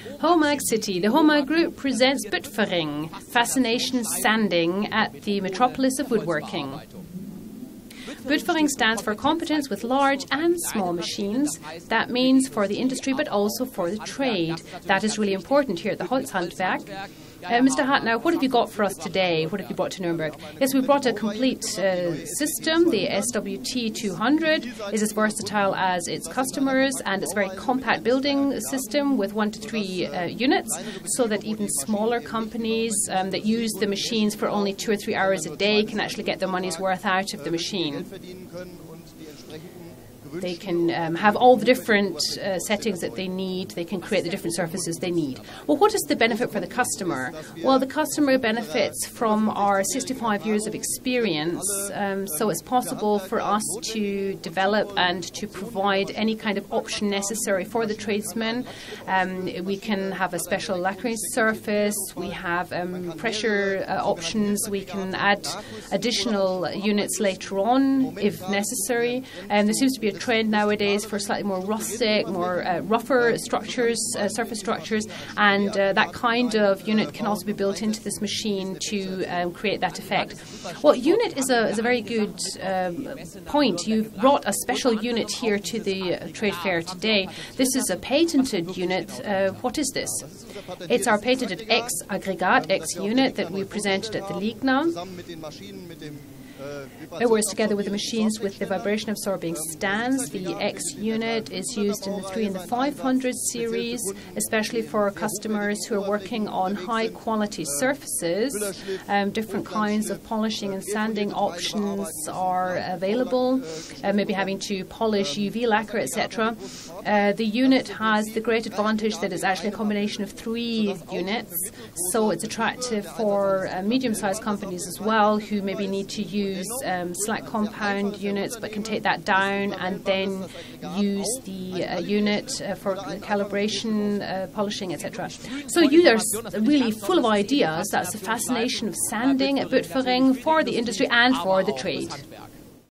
HOMAG City, the HOMAG Group presents BÜTFERING, Fascination Sanding at the metropolis of woodworking. BÜTFERING stands for competence with large and small machines. That means for the industry, but also for the trade. That is really important here at the Holzhandwerk. Mr. Hartner, what have you got for us today? What have you brought to Nuremberg? Yes, we brought a complete system. The SWT200 is as versatile as its customers, and it's a very compact building system with 1 to 3 units, so that even smaller companies that use the machines for only 2 or 3 hours a day can actually get their money's worth out of the machine. They can have all the different settings that they need. They can create the different surfaces they need. Well, what is the benefit for the customer? Well, the customer benefits from our 65 years of experience. So it's possible for us to develop and to provide any kind of option necessary for the tradesmen. We can have a special lacquering surface. We have pressure options. We can add additional units later on if necessary. There seems to be a trend nowadays for slightly more rustic, more rougher structures, surface structures, and that kind of unit can also be built into this machine to create that effect. Well, unit is a very good point. You've brought a special unit here to the trade fair today. This is a patented unit. What is this? It's our patented X-Aggregat, X-unit that we presented at the Ligna. It works together with the machines with the vibration absorbing stands. The X unit is used in the 3 and the 500 series, especially for customers who are working on high quality surfaces. Different kinds of polishing and sanding options are available, maybe having to polish UV lacquer, etc. The unit has the great advantage that it's actually a combination of 3 units, so it's attractive for medium-sized companies as well, who maybe need to use slack compound units but can take that down and then use the unit for calibration, polishing, etc. So you are really full of ideas. That's the fascination of sanding at BÜTFERING for the industry and for the trade.